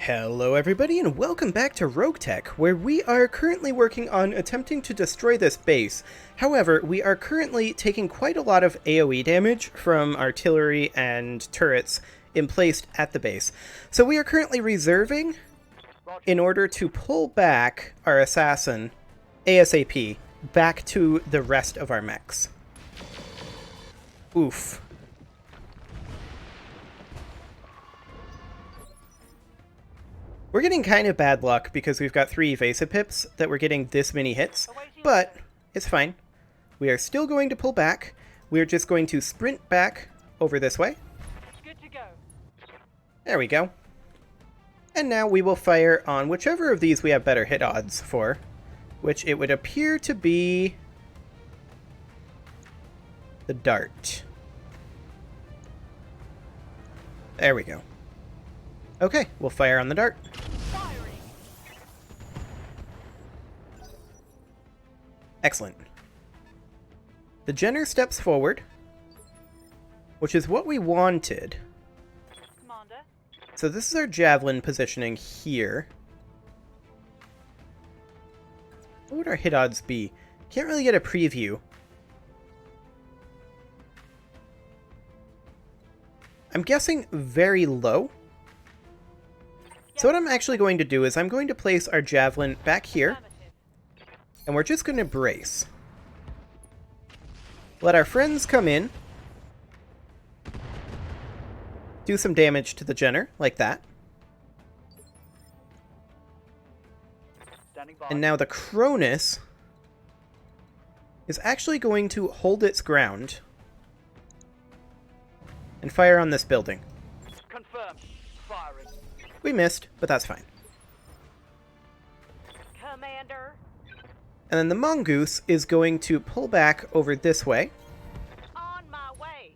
Hello everybody and welcome back to RogueTech, where we are currently working on attempting to destroy this base. However, we are currently taking quite a lot of AoE damage from artillery and turrets emplaced at the base. So we are currently reserving in order to pull back our assassin ASAP back to the rest of our mechs. Oof. We're getting kind of bad luck because we've got 3 evasive pips that we're getting this many hits, but it's fine. We are still going to pull back. We're just going to sprint back over this way. Good to go. There we go. And now we will fire on whichever of these we have better hit odds for, which it would appear to be the dart. There we go. Okay, we'll fire on the dart. Firing. Excellent. The Jenner steps forward, which is what we wanted. Commander. So this is our javelin positioning here. What would our hit odds be? Can't really get a preview. I'm guessing very low. So what I'm actually going to do is I'm going to place our javelin back here, and we're just going to brace. Let our friends come in, do some damage to the Jenner, like that. And now the Cronus is actually going to hold its ground and fire on this building. Confirmed. Firing. We missed, but that's fine. Commander. And then the Mongoose is going to pull back over this way On my way.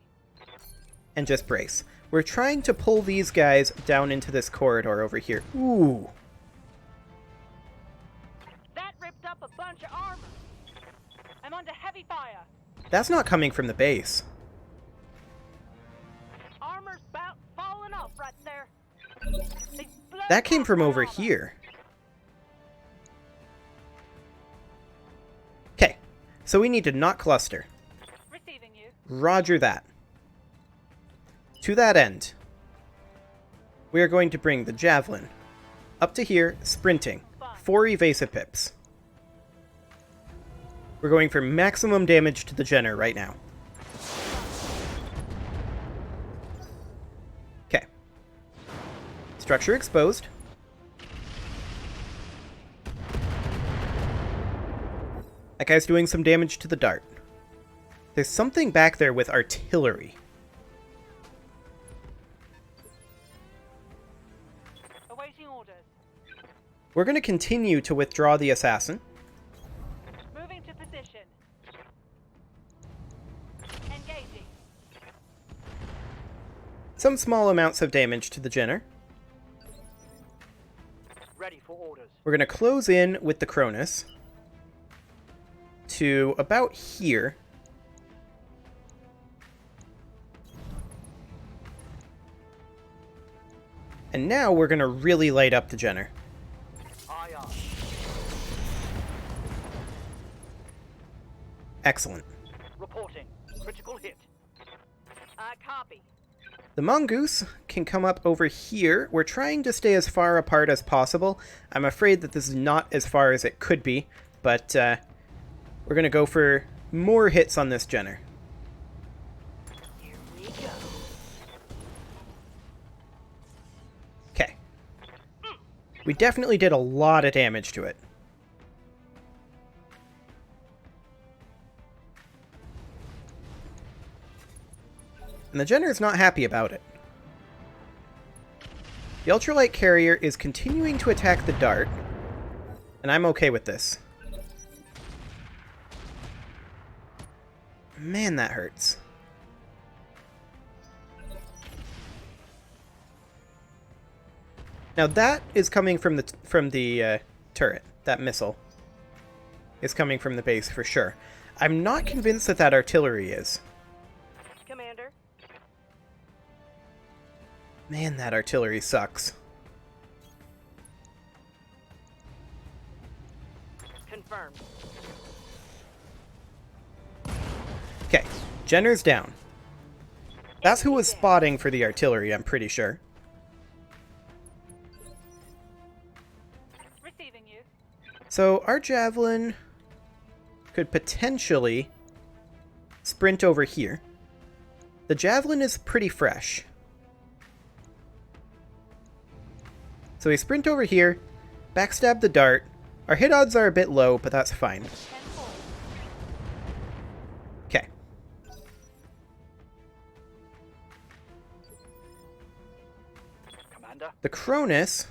and just brace. We're trying to pull these guys down into this corridor over here. Ooh. That ripped up a bunch of armor. I'm under heavy fire. That's not coming from the base. Armor's about falling off right there. They blew That came from my over armor. here. Okay, so we need to not cluster. Receiving you. Roger that. To that end, we are going to bring the Javelin up to here, sprinting. 4 evasive pips. We're going for maximum damage to the Jenner right now. Okay. Structure exposed. That guy's doing some damage to the dart. There's something back there with artillery. Awaiting orders. We're going to continue to withdraw the assassin. Moving to position. Engaging. Some small amounts of damage to the Jenner. Ready for orders. We're going to close in with the Cronus to about here. And now we're going to really light up the Jenner. Aye, aye. Excellent. Reporting. Critical hit. Copy. The Mongoose can come up over here. We're trying to stay as far apart as possible. I'm afraid that this is not as far as it could be, but we're going to go for more hits on this Jenner. Here we go. Okay. We definitely did a lot of damage to it. And the Jenner's not happy about it. The ultralight carrier is continuing to attack the dart, and I'm okay with this. Man, that hurts. Now that is coming from the turret. That missile is coming from the base for sure. I'm not convinced that that artillery is. Commander. Man, that artillery sucks. Confirmed. Okay, Jenner's down. That's who was spotting for the artillery, I'm pretty sure. Receiving you. So our javelin could potentially sprint over here. The javelin is pretty fresh. So we sprint over here, backstab the dart. Our hit odds are a bit low, but that's fine. 10-4. Okay. Commander. The Cronus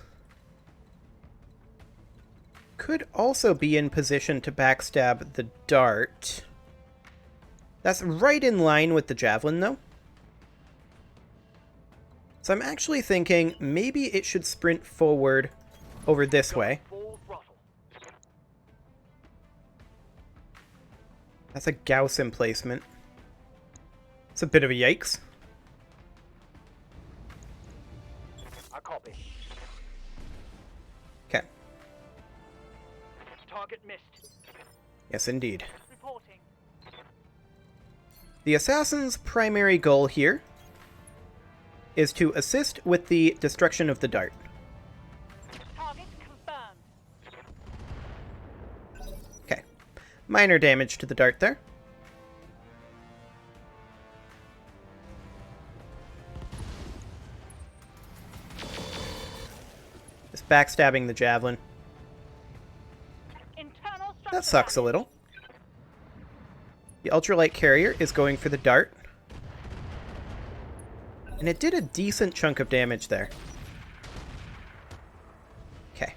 could also be in position to backstab the dart. That's right in line with the javelin, though. So I'm actually thinking maybe it should sprint forward over this way. Full throttle. That's a Gauss emplacement. It's a bit of a yikes. I copy. Okay. Target missed. Yes, indeed. Reporting. The assassin's primary goal here is to assist with the destruction of the dart. Target confirmed. Okay. Minor damage to the dart there. Just backstabbing the javelin. Internal structure That sucks a damage. little. The ultralight carrier is going for the dart. And it did a decent chunk of damage there. Okay.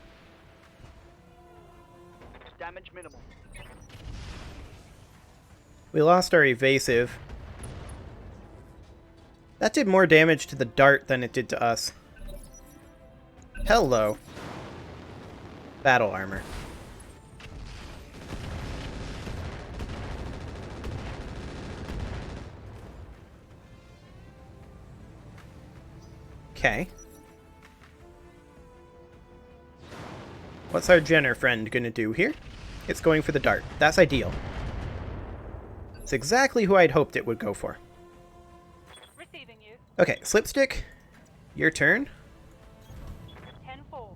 Damage minimal. We lost our evasive. That did more damage to the dart than it did to us. Hello. Battle armor. Okay. What's our Jenner friend gonna do here? It's going for the dart. That's ideal. It's exactly who I'd hoped it would go for. Receiving you. Okay, Slipstick, your turn. 10-4.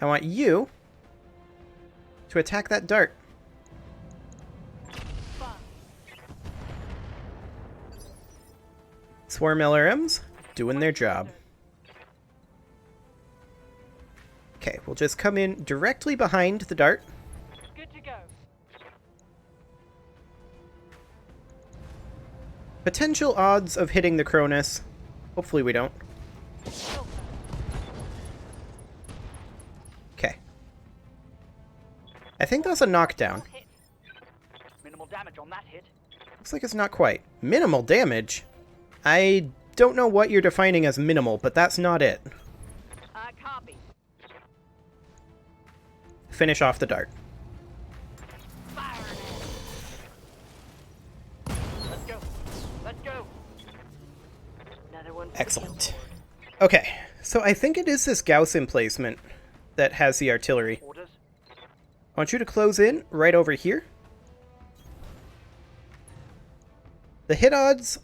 I want you to attack that dart. Fun. Swarm LRMs doing their job. Okay, we'll just come in directly behind the dart. Good to go. Potential odds of hitting the Cronus. Hopefully we don't. Filter. Okay. I think that's a knockdown. Hit. Minimal damage on that hit. Looks like it's not quite. Minimal damage? I don't know what you're defining as minimal, but that's not it. Copy. Finish off the dart. Fire in it. Let's go. Let's go. Another one. For the Excellent. Okay, so I think it is this Gauss emplacement that has the artillery. kill. Orders. I want you to close in right over here. The hit odds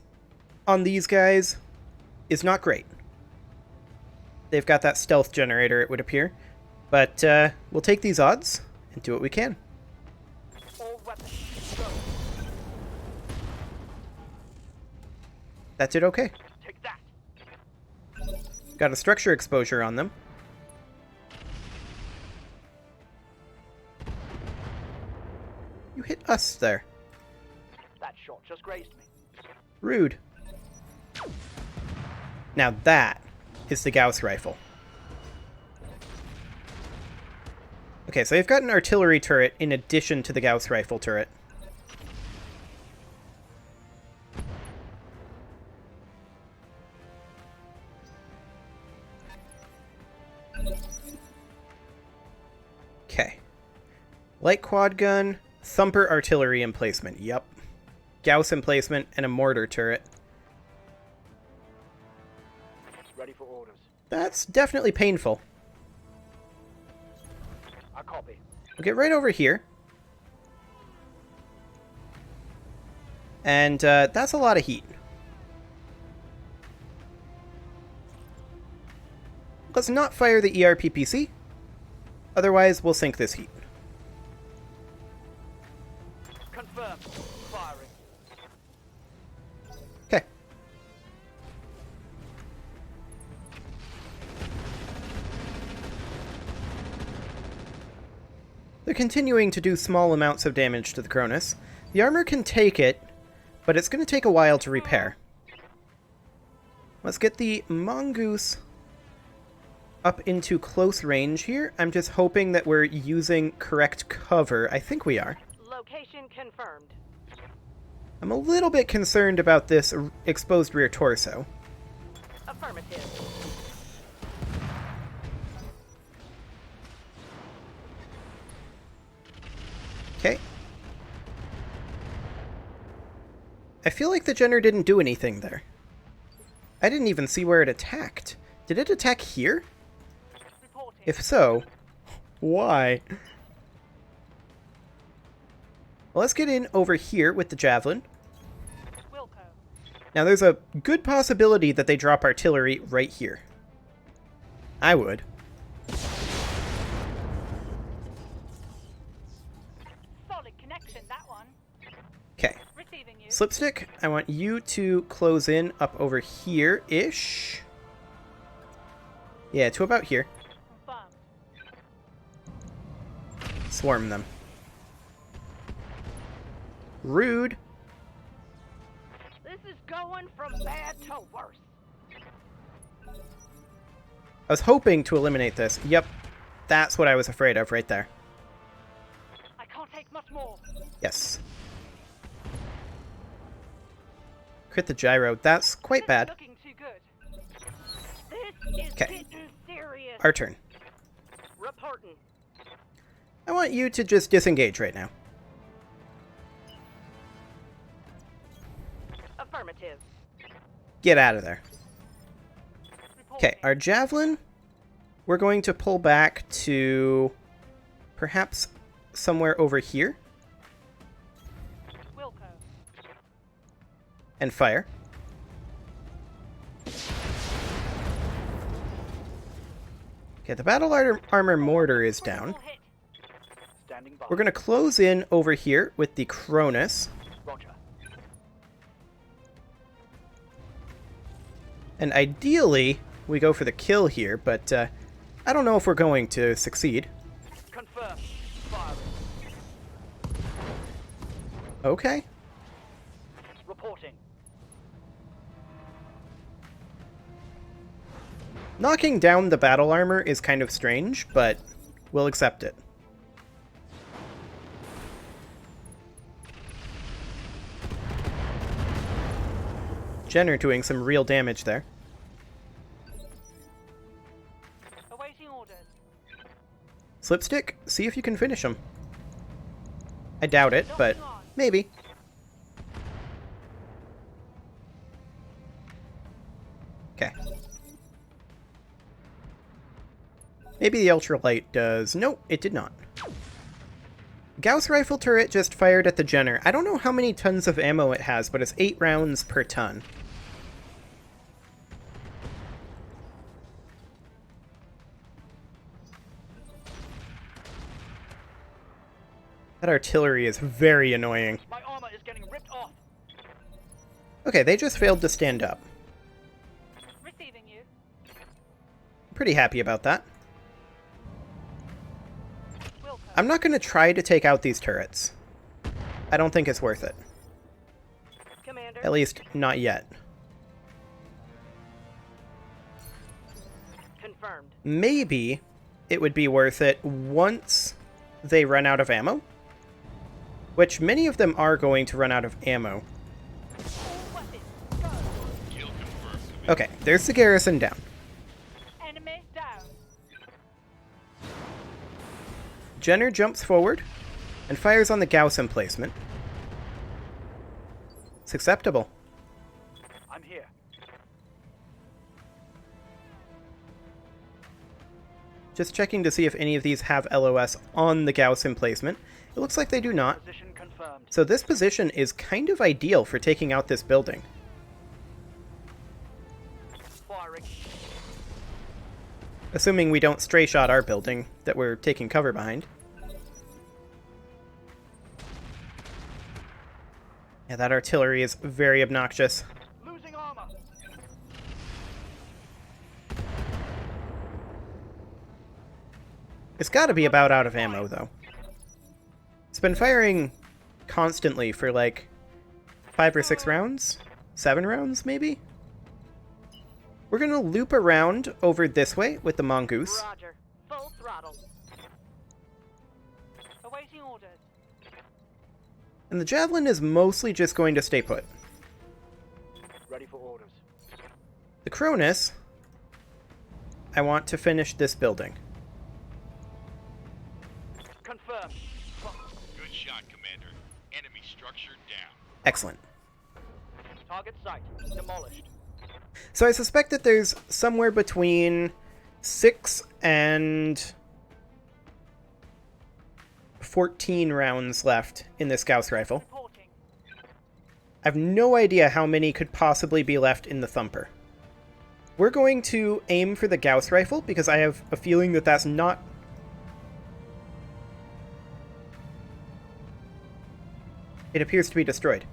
on these guys is not great. They've got that stealth generator, it would appear. But we'll take these odds and do what we can. All weapons. Go. That did okay. Take that. Got a structure exposure on them. You hit us there. That shot just grazed me. Rude. Now that is the Gauss rifle. Okay, so they've got an artillery turret in addition to the Gauss rifle turret. Okay. Light quad gun, thumper artillery emplacement. Yep. Gauss emplacement and a mortar turret. Ready for orders. That's definitely painful. I copy. We'll get right over here. And that's a lot of heat. Let's not fire the ERPPC. Otherwise, we'll sink this heat. Confirmed. Firing. Okay. They're continuing to do small amounts of damage to the Cronus. The armor can take it, but it's going to take a while to repair. Let's get the Mongoose up into close range here. I'm just hoping that we're using correct cover. I think we are. Location confirmed. I'm a little bit concerned about this exposed rear torso. Affirmative. Okay. I feel like the Jenner didn't do anything there. I didn't even see where it attacked. Did it attack here? Reporting. If so, why? Well, let's get in over here with the Javelin. Wilco. Now, there's a good possibility that they drop artillery right here. I would. Solid connection, that one. Okay. Receiving you. Slipstick, I want you to close in up over here-ish. Yeah, to about here. Confirmed. Swarm them. Rude. This is going from bad to worse. I was hoping to eliminate this. Yep. That's what I was afraid of right there. I can't take much more. Yes. Crit the gyro. That's quite bad. Looking too good. This is 'Kay. getting serious. Our turn. Reporting. I want you to just disengage right now. Affirmative. Get out of there. Reporting. Okay, our Javelin, we're going to pull back to perhaps somewhere over here Wilco. and fire. Okay, the battle armor mortar is down. Hit. Standing by. We're going to close in over here with the Cronus. Roger. And ideally, we go for the kill here, but I don't know if we're going to succeed. Confirmed. Firing. Okay. Reporting. Knocking down the battle armor is kind of strange, but we'll accept it. Jenner doing some real damage there. Awaiting orders. Slipstick, see if you can finish him. I doubt it, but maybe. Okay. Maybe the ultralight does. Nope, it did not. Gauss rifle turret just fired at the Jenner. I don't know how many tons of ammo it has, but it's 8 rounds per ton. That artillery is very annoying. My armor is getting ripped off. Okay, they just failed to stand up. Receiving you. Pretty happy about that. Wilco. I'm not going to try to take out these turrets. I don't think it's worth it. Commander. At least, not yet. Confirmed. Maybe it would be worth it once they run out of ammo. Which many of them are going to run out of ammo. Weapons. Go. Okay, there's the garrison down. Enemy down. Jenner jumps forward and fires on the Gauss emplacement. It's acceptable. I'm here. Just checking to see if any of these have LOS on the Gauss emplacement. It looks like they do not. Position confirmed. Confirmed. So this position is kind of ideal for taking out this building. Firing. Assuming we don't stray shot our building that we're taking cover behind. Yeah, that artillery is very obnoxious. Losing armor. It's gotta be about out of ammo, though. It's been firing constantly for like 5 or 6 rounds? 7 rounds, maybe? We're gonna loop around over this way with the mongoose. Roger. Full throttle. Awaiting orders. And the javelin is mostly just going to stay put. Ready for orders. The Cronus, I want to finish this building. Confirmed. Good shot, Commander. Enemy structure down. Excellent. Target site demolished. So I suspect that there's somewhere between 6 and 14 rounds left in this Gauss rifle. Reporting. I have no idea how many could possibly be left in the Thumper. We're going to aim for the Gauss rifle because I have a feeling that that's not... It appears to be destroyed.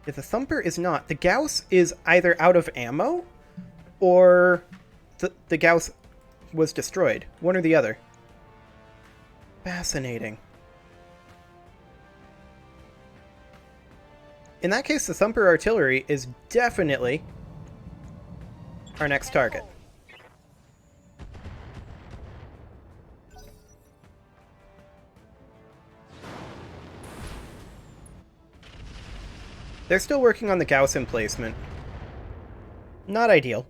If the Thumper is not, the Gauss is either out of ammo or the Gauss was destroyed. One or the other. Fascinating. In that case, the Thumper artillery is definitely our next target. They're still working on the Gauss emplacement. Not ideal.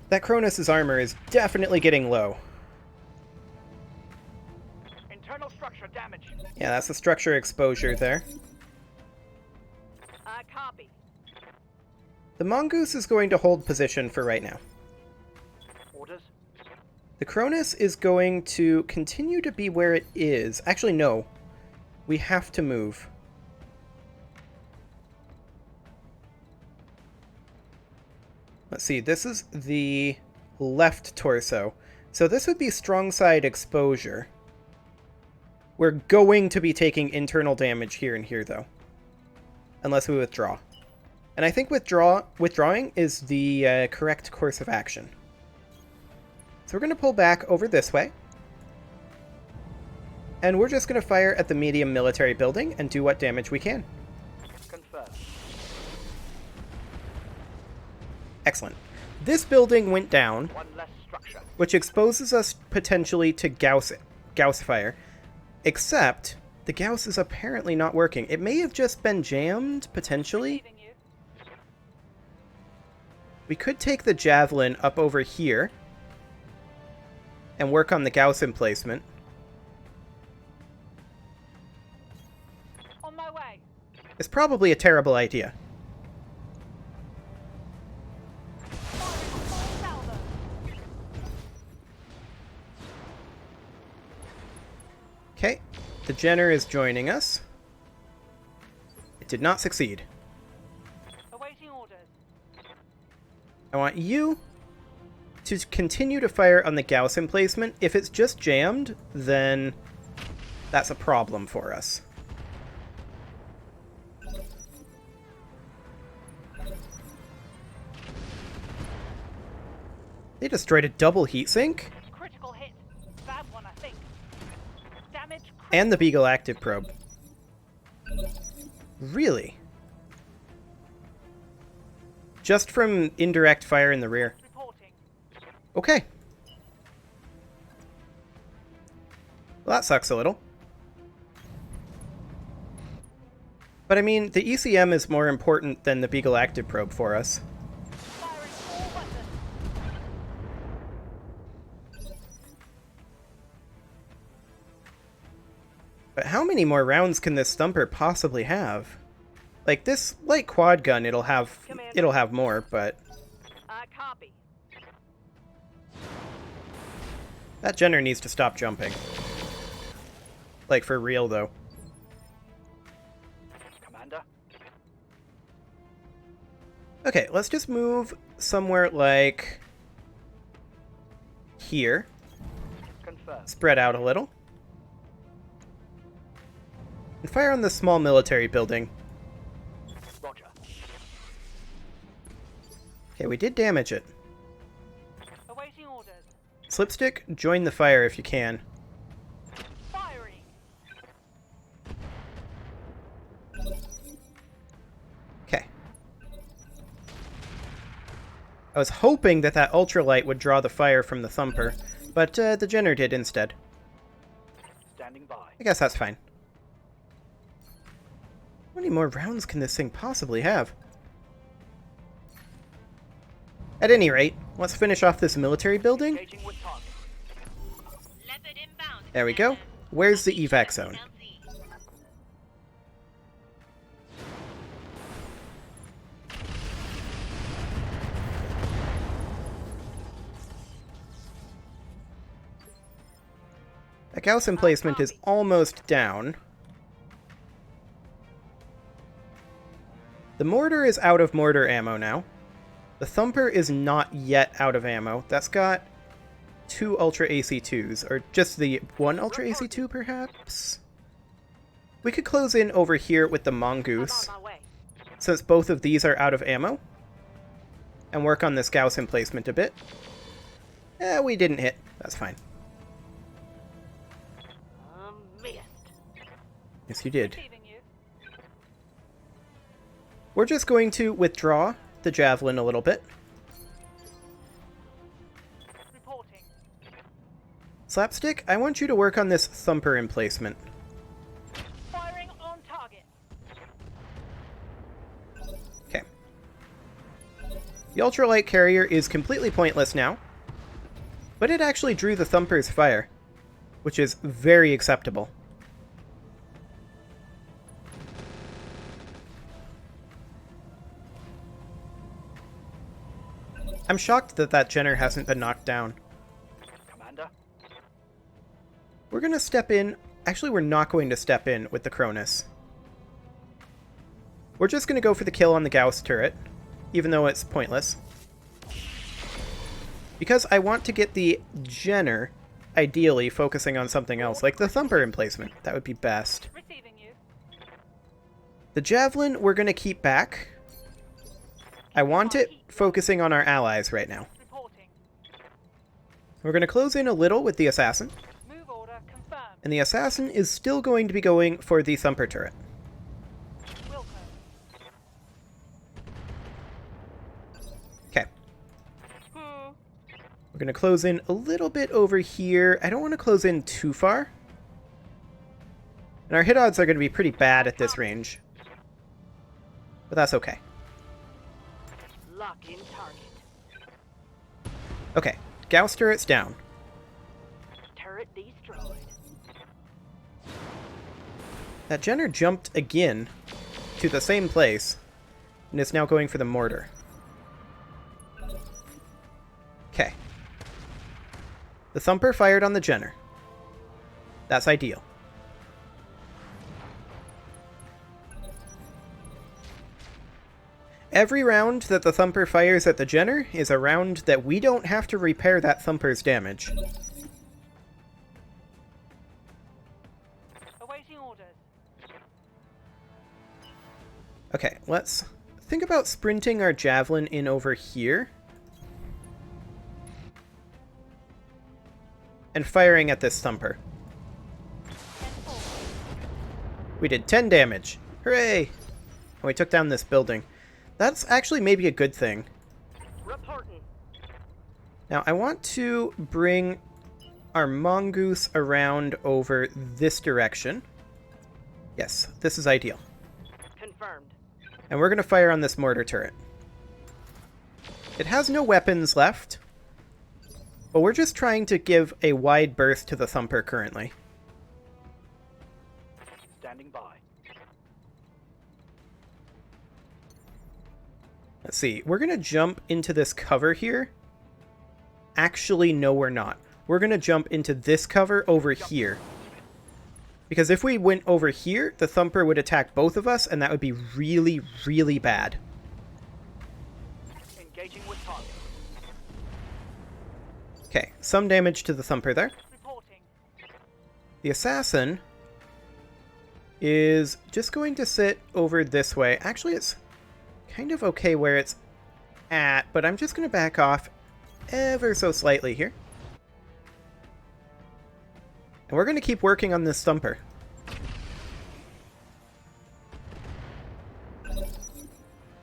That Cronus's armor is definitely getting low. Internal structure damage. Yeah, that's the structure exposure there. Copy. The Mongoose is going to hold position for right now. Orders. The Cronus is going to continue to be where it is. Actually, no. We have to move. Let's see, this is the left torso. So this would be strong side exposure. We're going to be taking internal damage here and here, though. Unless we withdraw. And I think withdrawing is the correct course of action. So we're going to pull back over this way. And we're just going to fire at the medium military building and do what damage we can. Confirmed. Excellent. This building went down, One less structure. which exposes us potentially to Gauss fire. Except, the Gauss is apparently not working. It may have just been jammed, potentially. Receiving you. We could take the Javelin up over here and work on the Gauss emplacement. On my way. It's probably a terrible idea. Full salvo. Okay, the Jenner is joining us. It did not succeed. Awaiting orders. I want you to continue to fire on the Gauss emplacement. If it's just jammed, then that's a problem for us. They destroyed a double heatsink Critical hit. Bad one, I think. Damage. and the Beagle active probe. Really? Just from indirect fire in the rear. Reporting. Okay. Well, that sucks a little. But I mean, the ECM is more important than the Beagle active probe for us. Firing all buttons. But how many more rounds can this thumper possibly have? Like, this light quad gun, it'll have more, but... Copy. That Jenner needs to stop jumping. Like, for real, though. Commander. Okay, let's just move somewhere like... here. Confirmed. Spread out a little. And fire on the small military building. Roger. Okay, we did damage it. Awaiting orders. Slipstick, join the fire if you can. Firing. Okay. I was hoping that that ultralight would draw the fire from the thumper, but the Jenner did instead. Standing by. I guess that's fine. How many more rounds can this thing possibly have? At any rate, let's finish off this military building. Engaging with target. Leopard inbound. There we go. Where's the evac zone? That Gauss emplacement is almost down. The mortar is out of mortar ammo now. The thumper is not yet out of ammo. That's got 2 Ultra AC2s, or just the 1 Ultra AC2 perhaps? We could close in over here with the Mongoose, I'm on my way. since both of these are out of ammo, and work on this Gauss emplacement a bit. We didn't hit. That's fine. Missed. Yes, you did. Receiving you. We're just going to withdraw the Javelin a little bit. Reporting. Slapstick, I want you to work on this thumper emplacement. Firing on target. Okay. The ultralight carrier is completely pointless now, but it actually drew the thumper's fire, which is very acceptable. I'm shocked that that Jenner hasn't been knocked down. Commander. We're going to step in. Actually, we're not going to step in with the Cronus. We're just going to go for the kill on the Gauss turret, even though it's pointless. Because I want to get the Jenner, ideally, focusing on something else, like the thumper emplacement. That would be best. Receiving you. The Javelin, we're going to keep back. I want it focusing on our allies right now. Reporting. We're going to close in a little with the Assassin, Move order confirmed. and the Assassin is still going to be going for the thumper turret. Wilco. Okay. We're going to close in a little bit over here. I don't want to close in too far. And our hit odds are going to be pretty bad at this range. But that's okay. Lock in target. Okay, Gauss turret's down. Turret destroyed. That Jenner jumped again to the same place and is now going for the mortar. Okay. The thumper fired on the Jenner. That's ideal. Every round that the thumper fires at the Jenner is a round that we don't have to repair that thumper's damage. Awaiting orders. Okay, let's think about sprinting our Javelin in over here. And firing at this thumper. We did 10 damage. Hooray! And we took down this building. That's actually maybe a good thing. Reporting. Now, I want to bring our Mongoose around over this direction. Yes, this is ideal. Confirmed. And we're going to fire on this mortar turret. It has no weapons left, but we're just trying to give a wide berth to the thumper currently. Let's see. We're going to jump into this cover here. Actually, no, we're not. We're going to jump into this cover over here. Because if we went over here, the Thumper would attack both of us, and that would be really, really bad. Engaging with target. Okay, some damage to the Thumper there. Reporting. The Assassin is just going to sit over this way. Actually, it's kind of okay where it's at, but I'm just going to back off ever so slightly here. And we're going to keep working on this Thumper.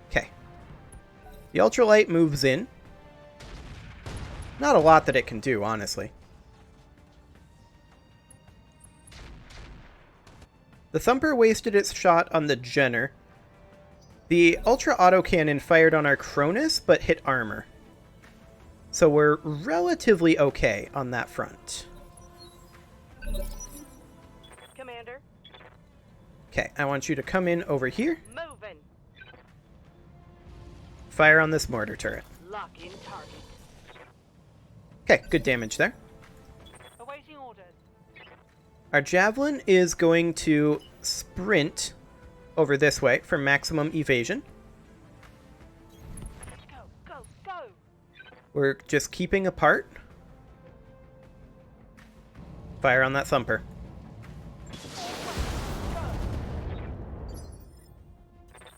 Okay. The Ultralight moves in. Not a lot that it can do, honestly. The Thumper wasted its shot on the Jenner. The Ultra Autocannon fired on our Cronus, but hit armor. So we're relatively okay on that front. Commander. Okay, I want you to come in over here. Moving. Fire on this mortar turret. Lock in target. Okay, good damage there. Awaiting orders. Our Javelin is going to sprint over this way for maximum evasion. Go, go, go. We're just keeping apart. Fire on that Thumper.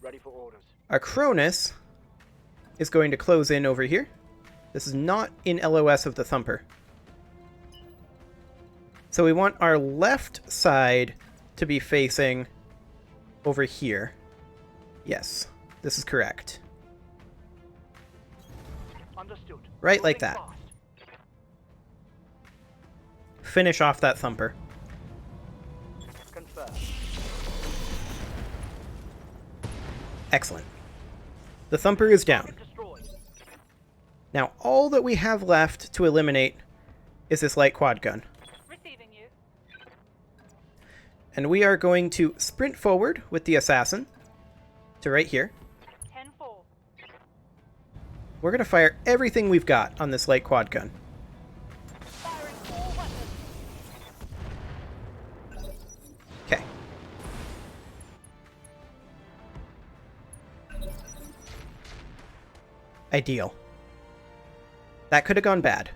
Ready for orders. Our Cronus is going to close in over here. This is not in LOS of the Thumper. So we want our left side to be facing over here. Yes, this is correct. Understood. Right like Moving that. fast. Finish off that Thumper. Confirm. Excellent. The Thumper is down. Target destroyed. Now all that we have left to eliminate is this light quad gun. Receiving you. And we are going to sprint forward with the Assassin to right here. 10-4. We're going to fire everything we've got on this light quad gun. Firing all weapons. Okay. Ideal. That could have gone bad,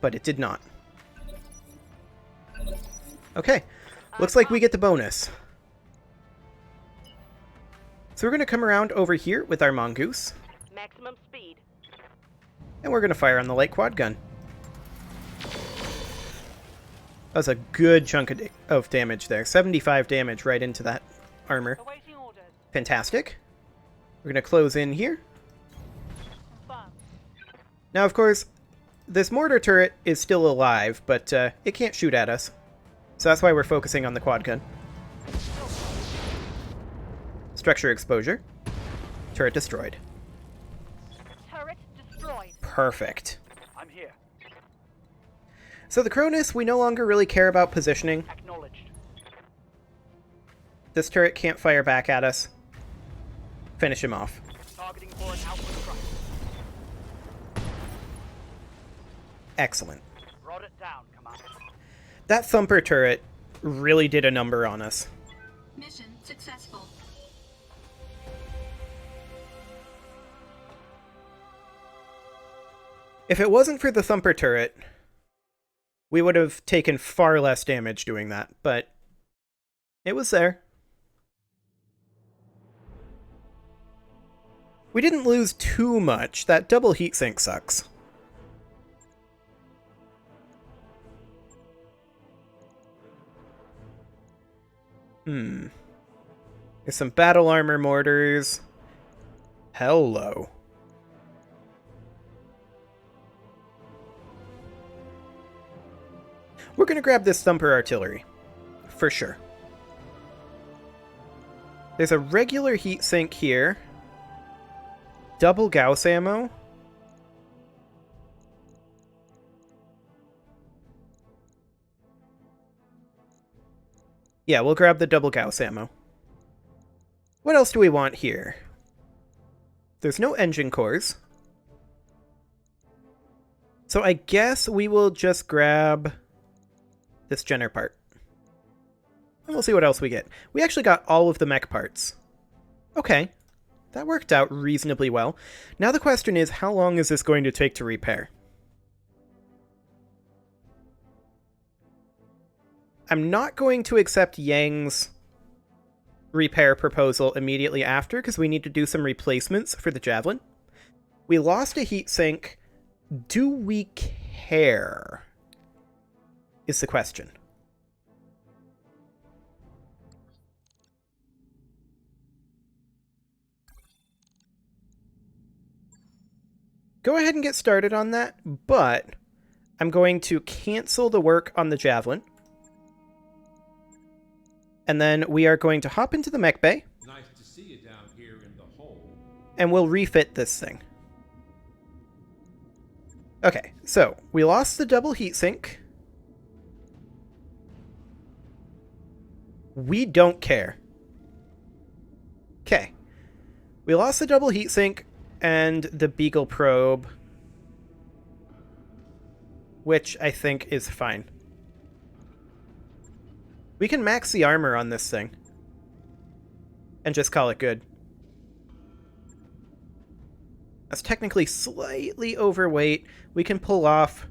but it did not. Okay. Looks like we get the bonus. So we're going to come around over here with our Mongoose, Maximum speed. and we're going to fire on the light quad gun. That was a good chunk of damage there. 75 damage right into that armor. Awaiting orders. Fantastic. We're going to close in here. Confirmed. Now, of course, this mortar turret is still alive, but it can't shoot at us. So that's why we're focusing on the quad gun. Structure exposure. Turret destroyed. Turret destroyed. Perfect. I'm here. So the Cronus, we no longer really care about positioning. Acknowledged. This turret can't fire back at us. Finish him off. Targeting for an outward strike. Excellent. Brought it down, Commander. That Thumper turret really did a number on us. Mission successful. If it wasn't for the Thumper turret, we would have taken far less damage doing that, but it was there. We didn't lose too much. That double heatsink sucks. There's some battle armor mortars. Hello. We're gonna grab this Thumper artillery. For sure. There's a regular heatsink here. Double Gauss ammo. Yeah, we'll grab the double Gauss ammo. What else do we want here? There's no engine cores. So I guess we will just grab this Jenner part. And we'll see what else we get. We actually got all of the mech parts. Okay. That worked out reasonably well. Now the question is, how long is this going to take to repair? I'm not going to accept Yang's repair proposal immediately after, because we need to do some replacements for the Javelin. We lost a heatsink. Do we care? Is the question. Go ahead and get started on that, but I'm going to cancel the work on the Javelin. And then we are going to hop into the mech bay. Nice to see you down here in the hole. And we'll refit this thing. Okay, so we lost the double heatsink. We don't care. Okay. We lost the double heatsink and the Beagle probe, which I think is fine. We can max the armor on this thing and just call it good. That's technically slightly overweight. We can pull off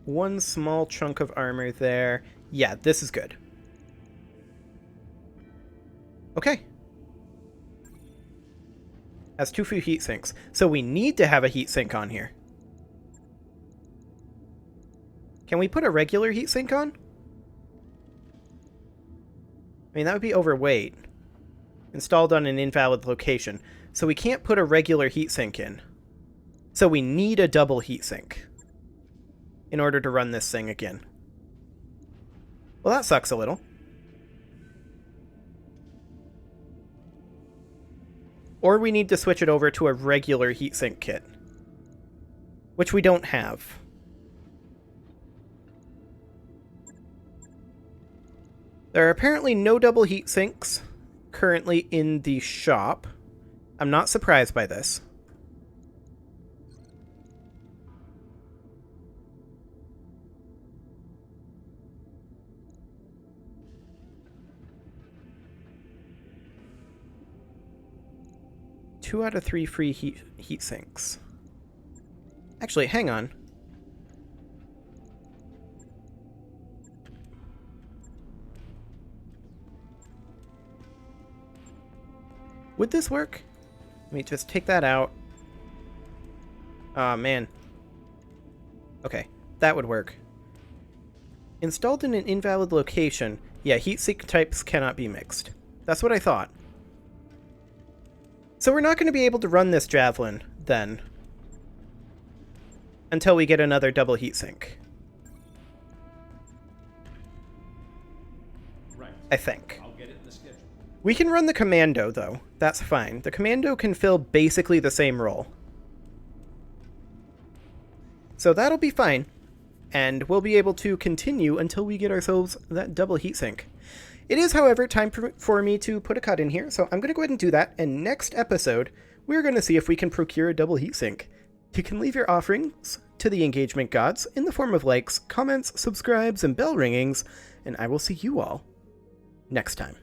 one small chunk of armor there. Yeah, this is good. Okay. Has too few heat sinks. So we need to have a heat sink on here. Can we put a regular heat sink on? I mean, that would be overweight. Installed on an invalid location. So we can't put a regular heatsink in. So we need a double heatsink in order to run this thing again. Well, that sucks a little. Or we need to switch it over to a regular heatsink kit, which we don't have. There are apparently no double heat sinks currently in the shop. I'm not surprised by this. Two out of 3 free heat sinks. Actually, hang on. Would this work? Let me just take that out. Aw, man. Okay, that would work. Installed in an invalid location. Yeah, heatsink types cannot be mixed. That's what I thought. So we're not going to be able to run this Javelin, then, until we get another double heatsink. Right. I think. I'll get it in the schedule. We can run the Commando, though. That's fine. The Commando can fill basically the same role. So that'll be fine. And we'll be able to continue until we get ourselves that double heatsink. It is, however, time for me to put a cut in here, so I'm going to go ahead and do that, and next episode, we're going to see if we can procure a double heatsink. You can leave your offerings to the engagement gods in the form of likes, comments, subscribes, and bell ringings, and I will see you all next time.